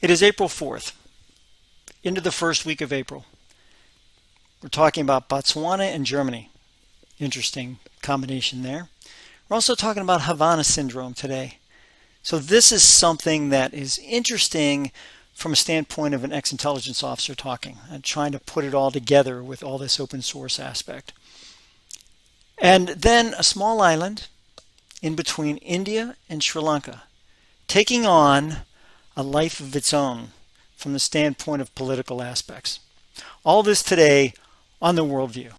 It is April 4th, into the first week of April. We're talking about Botswana and Germany. Interesting combination there. We're also talking about Havana syndrome today. So this is something that is interesting from a standpoint of an ex-intelligence officer talking and trying to put it all together with all this open source aspect. And then a small island in between India and Sri Lanka taking on a life of its own from the standpoint of political aspects. All this today on the Worldview.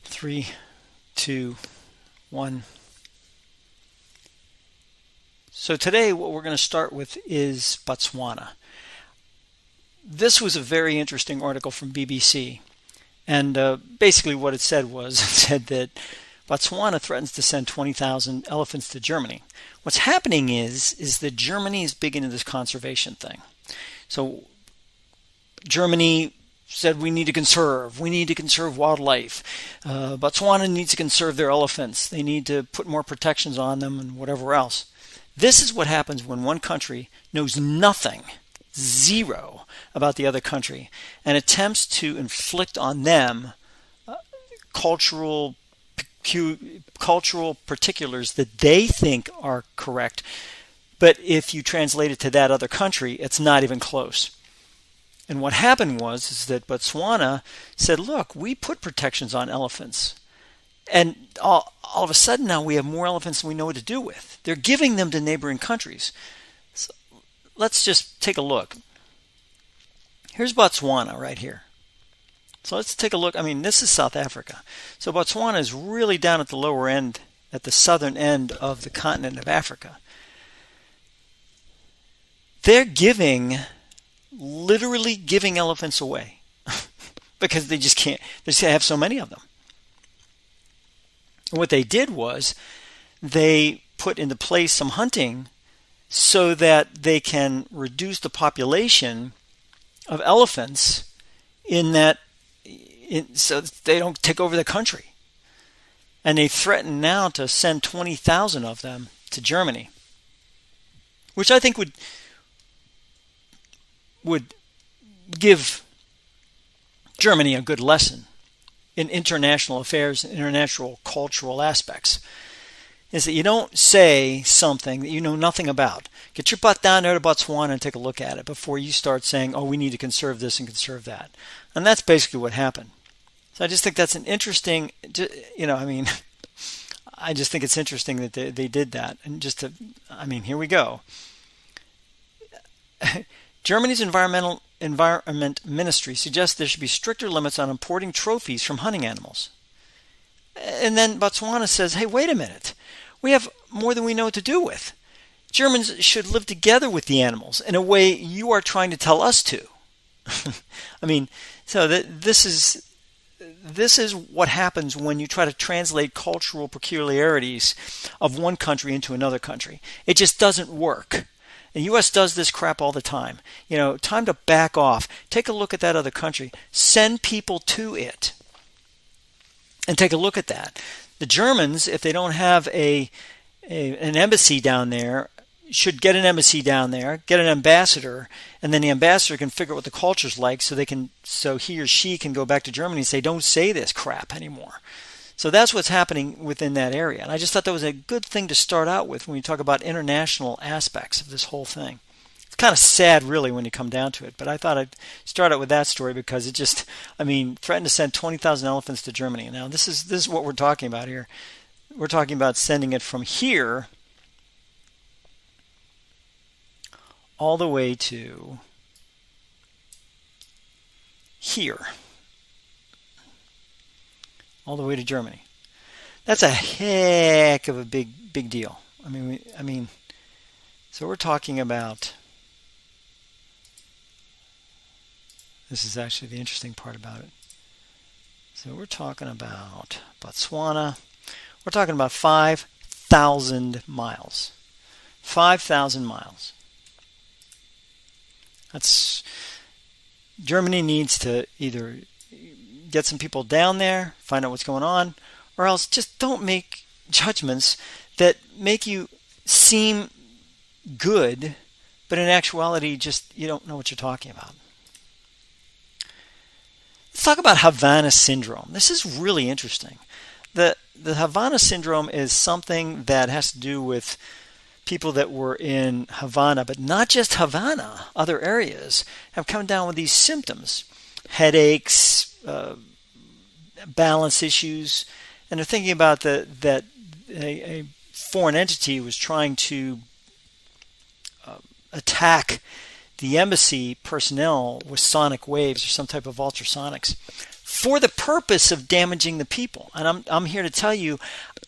Three, two, one. So today what we're going to start with is Botswana. This was a very interesting article from BBC. And basically what it said was, it said that Botswana threatens to send 20,000 elephants to Germany. What's happening is that Germany is big into this conservation thing. So Germany said we need to conserve wildlife. Botswana needs to conserve their elephants. They need to put more protections on them and whatever else. This is what happens when one country knows nothing, zero, about the other country and attempts to inflict on them cultural particulars that they think are correct. But if you translate it to that other country, it's not even close. And what happened was that Botswana said, look, we put protections on elephants. And all of a sudden now we have more elephants than we know what to do with. They're giving them to neighboring countries. So let's just take a look. Here's Botswana right here. So let's take a look. I mean, this is South Africa. So Botswana is really down at the lower end, at the southern end of the continent of Africa. They're literally giving elephants away because they just can't. They just have so many of them. And what they did was they put into place some hunting so that they can reduce the population of elephants so that they don't take over the country. And they threaten now to send 20,000 of them to Germany, which I think would give Germany a good lesson in international affairs and international cultural aspects, is that you don't say something that you know nothing about. Get your butt down there to Botswana and take a look at it before you start saying, oh, we need to conserve this and conserve that. And that's basically what happened. So I just think that's an interesting, I just think it's interesting that they did that. And here we go. Germany's environment ministry suggests there should be stricter limits on importing trophies from hunting animals. And then Botswana says, hey, wait a minute. We have more than we know what to do with. Germans should live together with the animals in a way you are trying to tell us to. This is what happens when you try to translate cultural peculiarities of one country into another country. It just doesn't work. The U.S. does this crap all the time. Time to back off. Take a look at that other country. Send people to it. And take a look at that. The Germans, if they don't have an embassy down there, should get an embassy down there, get an ambassador, and then the ambassador can figure out what the culture's like so he or she can go back to Germany and say, don't say this crap anymore. So that's what's happening within that area. And I just thought that was a good thing to start out with when we talk about international aspects of this whole thing. It's kind of sad, really, when you come down to it. But I thought I'd start out with that story because it just, threatened to send 20,000 elephants to Germany. Now, this is what we're talking about here. We're talking about sending it from here all the way to here. All the way to Germany. That's a heck of a big deal. So we're talking about, This is actually the interesting part about it. So we're talking about Botswana. We're talking about 5,000 miles. 5,000 miles. That's Germany needs to either get some people down there, find out what's going on, or else just don't make judgments that make you seem good, but in actuality, just you don't know what you're talking about. Let's talk about Havana syndrome. This is really interesting. The Havana syndrome is something that has to do with people that were in Havana, but not just Havana. Other areas have come down with these symptoms, headaches, balance issues, and they're thinking about that a foreign entity was trying to attack the embassy personnel with sonic waves or some type of ultrasonics for the purpose of damaging the people. And I'm here to tell you,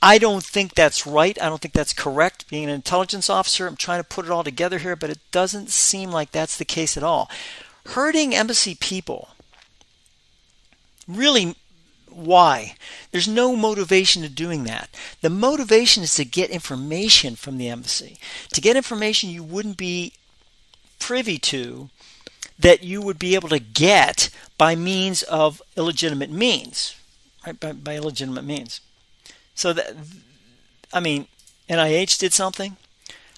I don't think that's right. I don't think that's correct. Being an intelligence officer, I'm trying to put it all together here, but it doesn't seem like that's the case at all. Hurting embassy people, really, why? There's no motivation to doing that. The motivation is to get information from the embassy, to get information you wouldn't be privy to, that you would be able to get by means of illegitimate means, right? By illegitimate means. So that, I mean, NIH did something.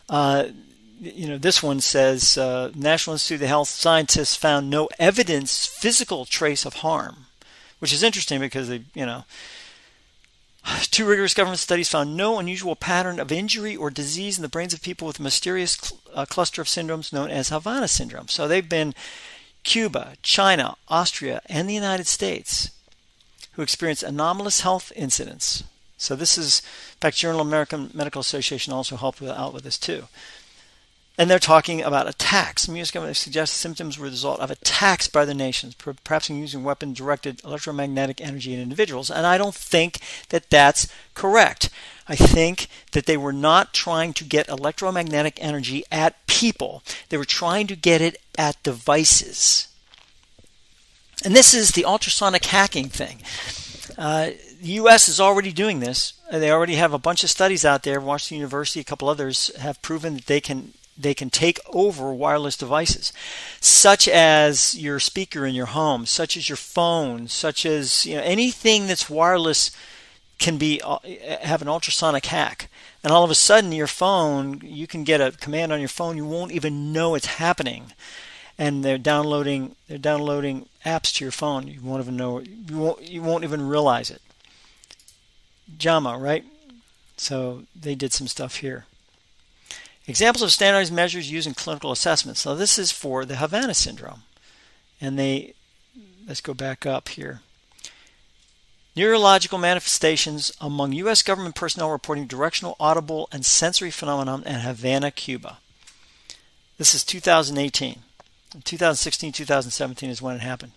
This one says National Institute of Health scientists found no evidence, physical trace of harm, which is interesting because they, two rigorous government studies found no unusual pattern of injury or disease in the brains of people with a mysterious cluster of syndromes known as Havana syndrome. So they've been Cuba, China, Austria, and the United States who experienced anomalous health incidents. So this is, in fact, Journal of American Medical Association also helped out with this too. And they're talking about attacks. The U.S. government suggests symptoms were the result of attacks by other nations, perhaps using weapon-directed electromagnetic energy in individuals. And I don't think that that's correct. I think that they were not trying to get electromagnetic energy at people. They were trying to get it at devices. And this is the ultrasonic hacking thing. The U.S. is already doing this. They already have a bunch of studies out there. Washington University, a couple others, have proven that they can take over wireless devices, such as your speaker in your home, such as your phone, such as anything that's wireless can have an ultrasonic hack. And all of a sudden, your phone, you can get a command on your phone, you won't even know it's happening. And they're downloading apps to your phone. You won't even know. You won't even realize it. JAMA, right? So they did some stuff here. Examples of standardized measures used in clinical assessments. So this is for the Havana syndrome. And let's go back up here. Neurological manifestations among U.S. government personnel reporting directional, audible, and sensory phenomenon in Havana, Cuba. This is 2018. 2016, 2017 is when it happened.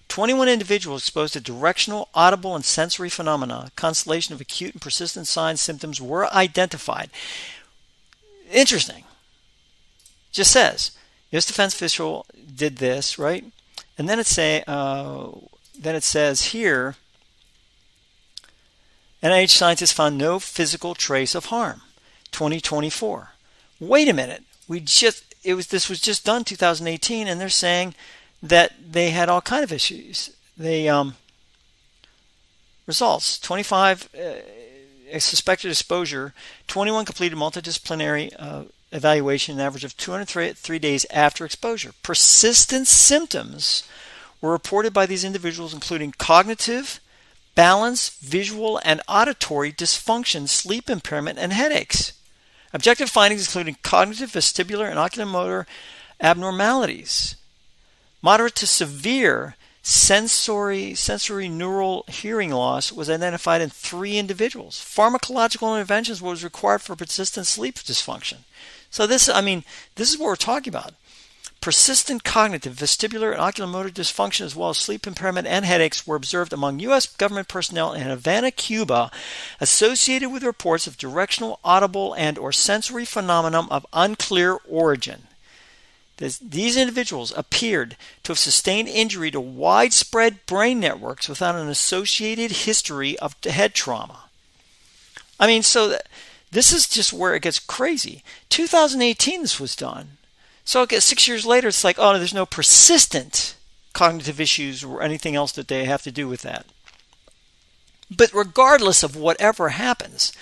21 individuals exposed to directional, audible, and sensory phenomena, a constellation of acute and persistent signs, symptoms were identified. Interesting. Just says, U.S. defense official did this, right? And then it says here, NIH scientists found no physical trace of harm. 2024. Wait a minute. This was just done 2018, and they're saying that they had all kind of issues. Results: 25 suspected exposure, 21 completed multidisciplinary evaluation, an average of 203 days after exposure. Persistent symptoms were reported by these individuals, including cognitive, balance, visual, and auditory dysfunction, sleep impairment, and headaches. Objective findings including cognitive, vestibular, and oculomotor abnormalities. Moderate to severe sensory neural hearing loss was identified in 3 individuals. Pharmacological interventions was required for persistent sleep dysfunction. So this is what we're talking about. Persistent cognitive, vestibular, and oculomotor dysfunction, as well as sleep impairment and headaches, were observed among U.S. government personnel in Havana, Cuba, associated with reports of directional, audible, and/or sensory phenomenon of unclear origin. These individuals appeared to have sustained injury to widespread brain networks without an associated history of head trauma. I mean, this is just where it gets crazy. 2018 this was done. So 6 years later, it's like, oh, there's no persistent cognitive issues or anything else that they have to do with that. But regardless of whatever happens,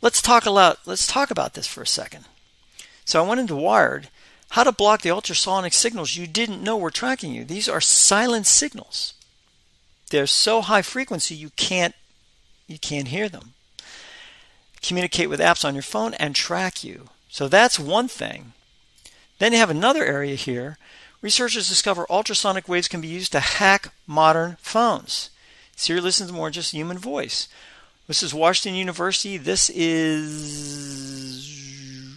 let's talk about this for a second. So I went into Wired, how to block the ultrasonic signals you didn't know were tracking you. These are silent signals. They're so high frequency you can't hear them. Communicate with apps on your phone and track you. So that's one thing. Then you have another area here. Researchers discover ultrasonic waves can be used to hack modern phones. Siri listens more than just human voice. This is Washington University. This is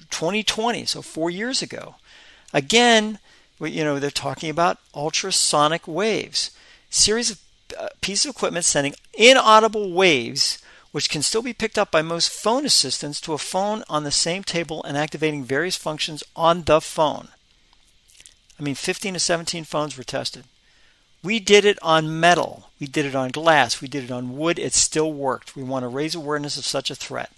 2020, so 4 years ago. Again, they're talking about ultrasonic waves. Series of pieces of equipment sending inaudible waves which can still be picked up by most phone assistants to a phone on the same table and activating various functions on the phone. 15 to 17 phones were tested. We did it on metal. We did it on glass. We did it on wood. It still worked. We want to raise awareness of such a threat.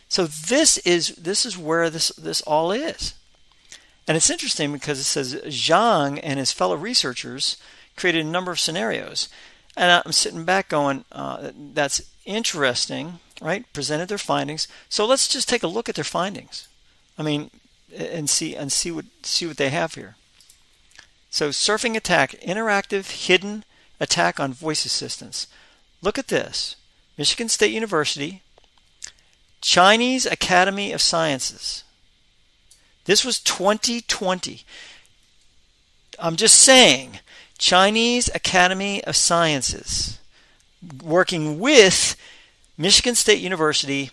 So this is where this all is. And it's interesting because it says Zhang and his fellow researchers created a number of scenarios. And I'm sitting back going, that's interesting, right? Presented their findings. So let's just take a look at their findings. And see what they have here. So surfing attack, interactive hidden attack on voice assistants. Look at this. Michigan State University, Chinese Academy of Sciences. This was 2020. I'm just saying, Chinese Academy of Sciences, working with Michigan State University,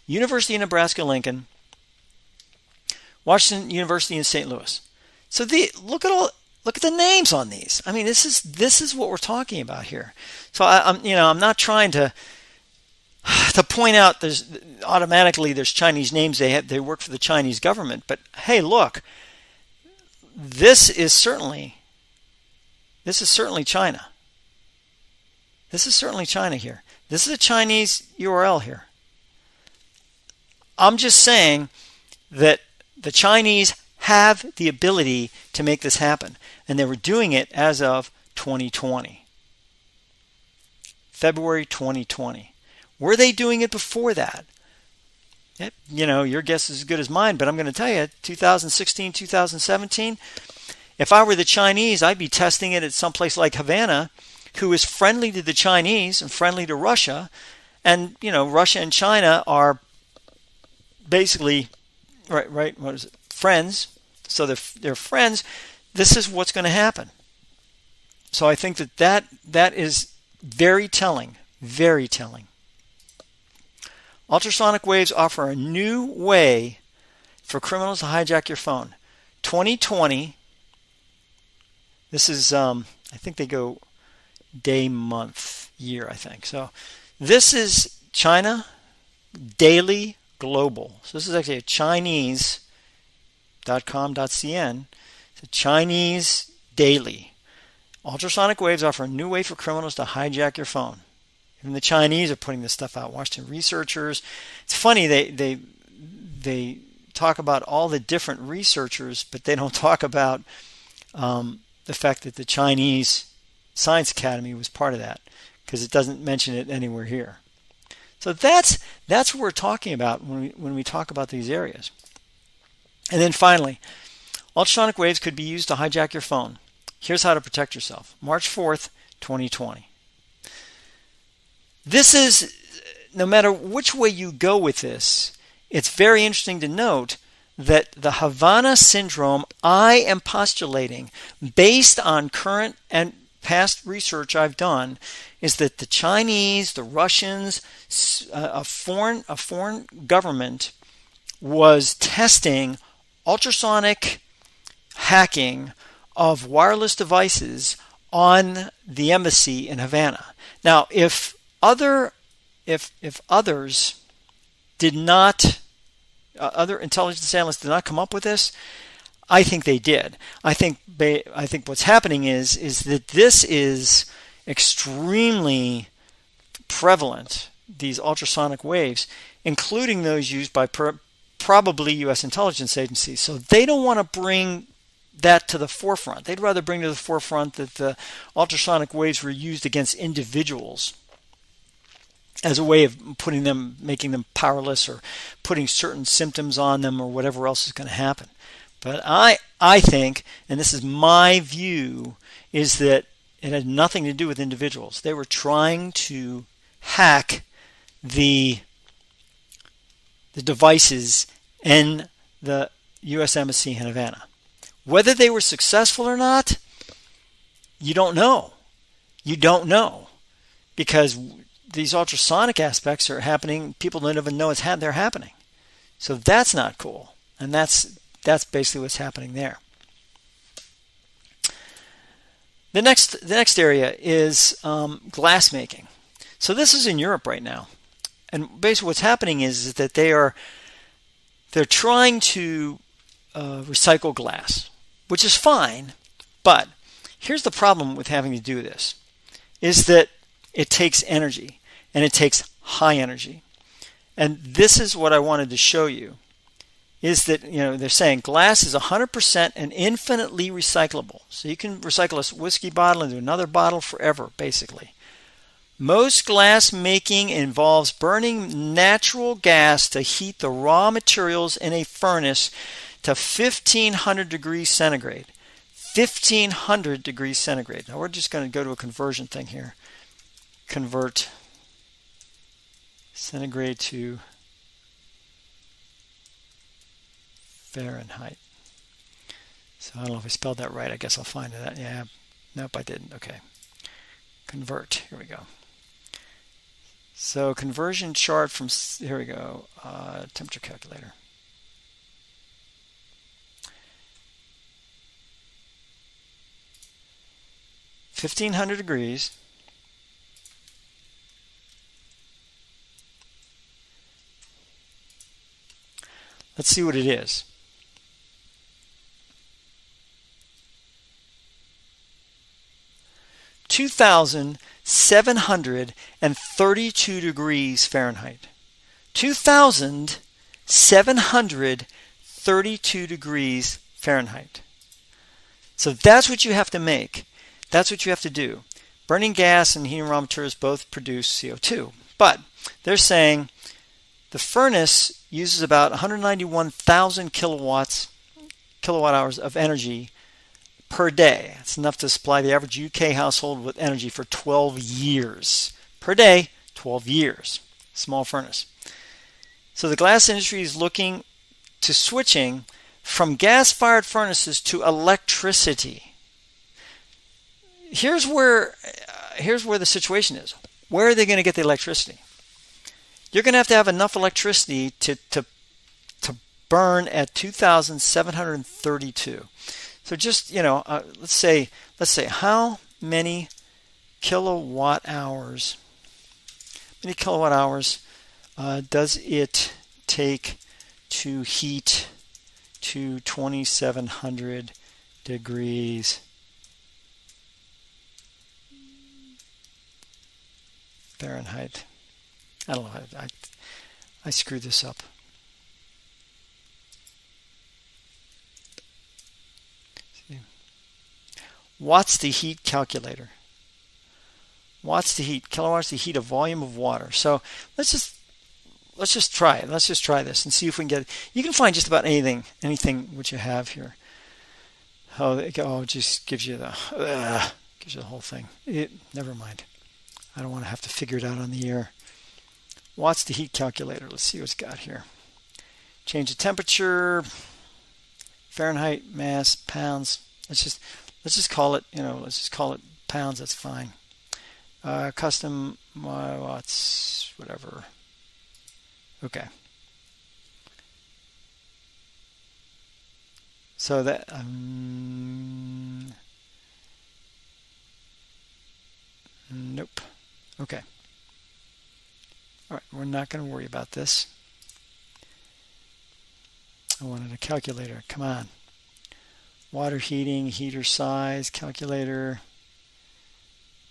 University of Nebraska-Lincoln, Washington University in St. Louis. So look at the names on these. This is what we're talking about here. So I'm not trying to point out there's Chinese names. They work for the Chinese government. But hey, look, this is certainly China. This is certainly China here. This is a Chinese URL here. I'm just saying that the Chinese have the ability to make this happen. And they were doing it as of 2020. February 2020. Were they doing it before that? Your guess is as good as mine, but I'm going to tell you, 2016, 2017, if I were the Chinese, I'd be testing it at someplace like Havana, who is friendly to the Chinese and friendly to Russia. And, Russia and China are basically, right, what is it? Friends. So they're friends. This is what's going to happen. So I think that is very telling, very telling. Ultrasonic waves offer a new way for criminals to hijack your phone. 2020, this is, I think they go day, month, year, I think. So this is China Daily Global. So this is actually a Chinese.com.cn. It's a Chinese Daily. Ultrasonic waves offer a new way for criminals to hijack your phone. Even the Chinese are putting this stuff out. Washington researchers. It's funny, they talk about all the different researchers, but they don't talk about the fact that the Chinese Science Academy was part of that, because it doesn't mention it anywhere here. So that's what we're talking about when we talk about these areas. And then finally, ultrasonic waves could be used to hijack your phone. Here's how to protect yourself. March 4th, 2020. This is, no matter which way you go with this, it's very interesting to note that the Havana syndrome I am postulating, based on current and past research I've done, is that the Chinese, the Russians, a foreign government was testing ultrasonic hacking of wireless devices on the embassy in Havana. Now, if if others did not, other intelligence analysts did not come up with this, I think they did. I think what's happening is that this is extremely prevalent, these ultrasonic waves, including those used by probably U.S. intelligence agencies. So they don't want to bring that to the forefront. They'd rather bring to the forefront that the ultrasonic waves were used against individuals as a way of making them powerless, or putting certain symptoms on them, or whatever else is going to happen. But I think, and this is my view, is that it had nothing to do with individuals. They were trying to hack the devices in the U.S. Embassy in Havana. Whether they were successful or not, you don't know. You don't know, because these ultrasonic aspects are happening. People don't even know they're happening. So that's not cool, and that's basically what's happening there. The next area is glass making. So this is in Europe right now, and basically what's happening is that they're trying to recycle glass, which is fine, but here's the problem with having to do this, is that it takes energy, and it takes high energy. And this is what I wanted to show you, is that, they're saying glass is 100% and infinitely recyclable. So you can recycle a whiskey bottle into another bottle forever, basically. Most glass making involves burning natural gas to heat the raw materials in a furnace to 1500 degrees centigrade. 1500 degrees centigrade. Now we're just going to go to a conversion thing here. Convert centigrade to Fahrenheit. So I don't know if I spelled that right. I guess I'll find that. Yeah. Nope, I didn't. Okay. Convert. Here we go. So conversion chart from, here we go, temperature calculator. $1,500 degrees. Let's see what it is. 2,732 degrees Fahrenheit. 2,732 degrees Fahrenheit. So that's what you have to make. That's what you have to do. Burning gas and heating raw materials both produce CO2. But they're saying the furnace uses about 191,000 kilowatt hours of energy per day. It's enough to supply the average UK household with energy for 12 years. Per day, 12 years. Small furnace. So the glass industry is looking to switching from gas-fired furnaces to electricity. Here's where the situation is. Where are they going to get the electricity? You're going to have enough electricity to burn at 2,732. So just, let's say how many kilowatt hours does it take to heat to 2,700 degrees Fahrenheit? I don't know. I screwed this up. Watts the heat calculator. Watts the heat, kilowatts the heat, a volume of water. So let's just try it. Let's just try this and see if we can get it. You can find just about anything which you have here. It just gives you the whole thing. Never mind. I don't want to have to figure it out on the air. Watts the heat calculator. Let's see what it's got here. Change the temperature, Fahrenheit, mass, pounds. Let's just call it, let's just call it pounds. That's fine. Custom watts, whatever. Okay. So that nope. Okay. All right, we're not going to worry about this. I wanted a calculator. Come on. Water heating, heater size, calculator.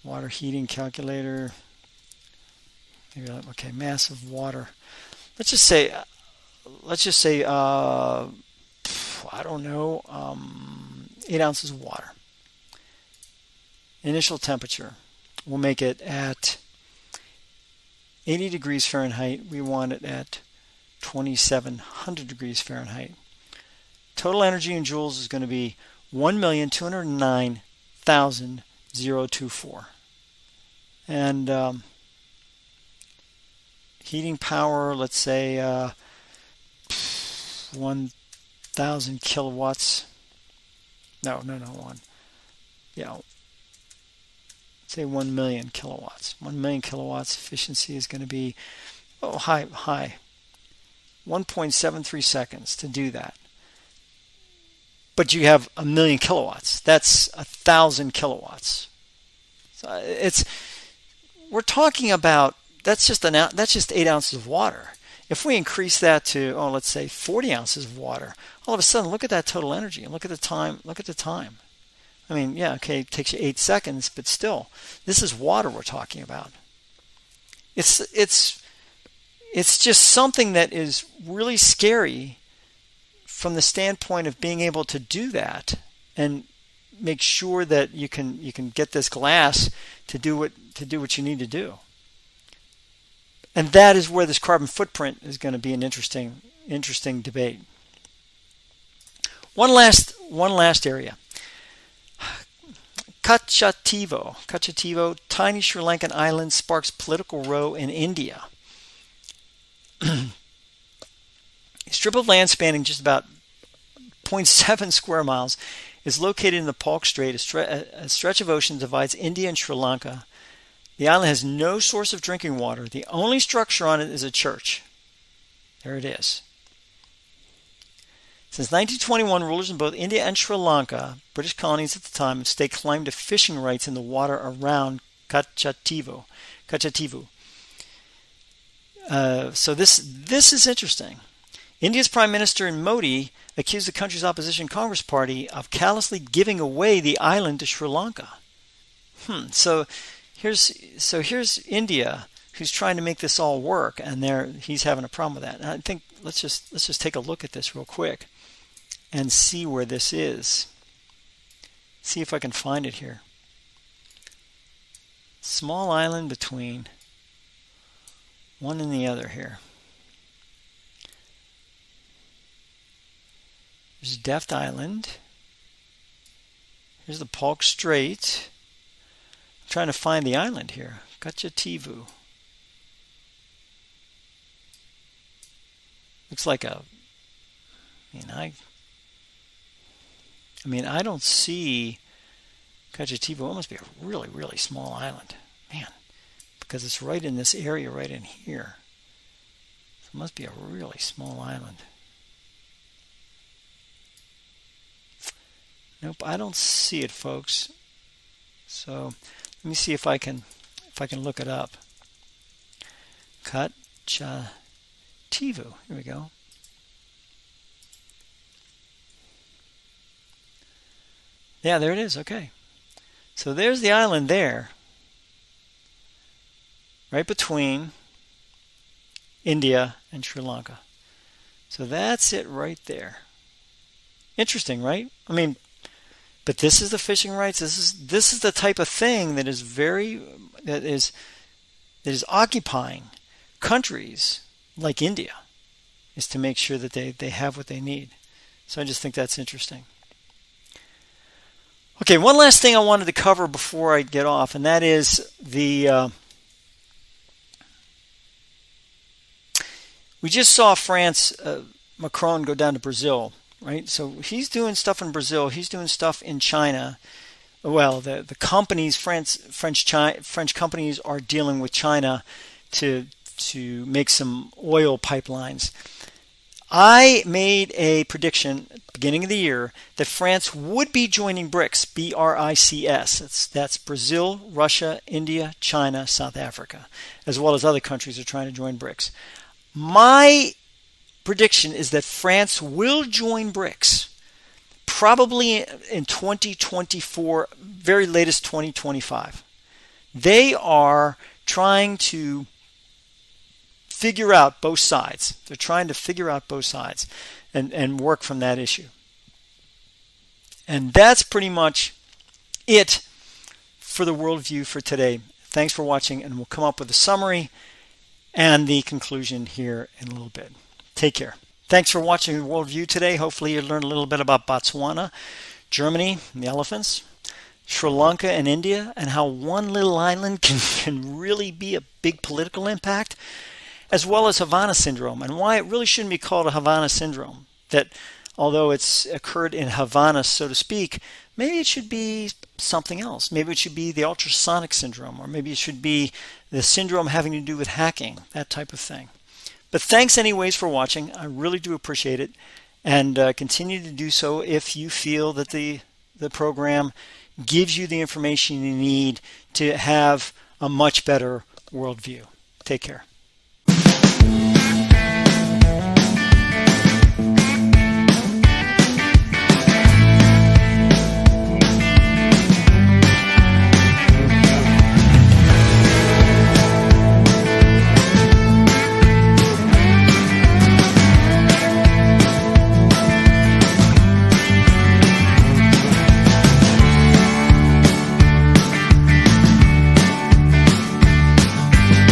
Water heating calculator. Maybe okay, mass of water. Let's just say I don't know, 8 ounces of water. Initial temperature. We'll make it at 80 degrees Fahrenheit. We want it at 2,700 degrees Fahrenheit. Total energy in joules is going to be 1,209,024. And heating power, let's say 1,000 kilowatts. No, one. Yeah, say 1 million kilowatts. 1 million kilowatts efficiency is going to be high. 1.73 seconds to do that. But you have 1 million kilowatts. That's 1,000 kilowatts. So we're talking about that's just 8 ounces of water. If we increase that to let's say 40 ounces of water, all of a sudden look at that total energy and look at the time. I mean, yeah, okay, it takes you 8 seconds, but still, this is water we're talking about. It's just something that is really scary from the standpoint of being able to do that and make sure that you can get this glass to do what you need to do. And that is where this carbon footprint is going to be an interesting debate. One last area. Kachativo, tiny Sri Lankan island, sparks political row in India. A strip of land spanning just about 0.7 square miles is located in the Palk Strait. A stretch of ocean divides India and Sri Lanka. The island has no source of drinking water. The only structure on it is a church. There it is. Since 1921, rulers in both India and Sri Lanka, British colonies at the time, have staked claim to fishing rights in the water around Kachativu. So this is interesting. India's Prime Minister Modi accused the country's opposition Congress Party of callously giving away the island to Sri Lanka. So here's India, who's trying to make this all work, and he's having a problem with that. And I think let's just take a look at this real quick and see where this is. See if I can find it here. Small island between one and the other here. There's Deft Island. Here's the Palk Strait. I'm trying to find the island here. Kachativu. Looks like I don't see Kachativu. It must be a really, really small island. Man, because it's right in this area right in here. So it must be a really small island. Nope, I don't see it, folks. So let me see if I can look it up. Kachativu. Here we go. Yeah, there it is. Okay. So there's the island there. Right between India and Sri Lanka. So that's it right there. Interesting, right? I mean, but this is the fishing rights. This is the type of thing that is occupying countries like India, is to make sure that they have what they need. So I just think that's interesting. Okay, one last thing I wanted to cover before I get off, and that is we just saw Macron go down to Brazil, right? So he's doing stuff in Brazil. He's doing stuff in China. Well, the companies, French companies are dealing with China to make some oil pipelines. I made a prediction at the beginning of the year, that France would be joining BRICS, B-R-I-C-S. That's Brazil, Russia, India, China, South Africa, as well as other countries are trying to join BRICS. My prediction is that France will join BRICS probably in 2024, very latest 2025. They are trying to figure out both sides. They're trying to figure out both sides and work from that issue. And that's pretty much it for the worldview for today. Thanks for watching, and we'll come up with a summary and the conclusion here in a little bit. Take care. Thanks for watching the worldview today. Hopefully you learned a little bit about Botswana, Germany, and the elephants, Sri Lanka and India, and how one little island can really be a big political impact, as well as Havana syndrome, and why it really shouldn't be called a Havana syndrome. That although it's occurred in Havana, so to speak, maybe it should be something else. Maybe it should be the ultrasonic syndrome, or maybe it should be the syndrome having to do with hacking, that type of thing. But thanks anyways for watching. I really do appreciate it, and continue to do so if you feel that the program gives you the information you need to have a much better worldview. Take care.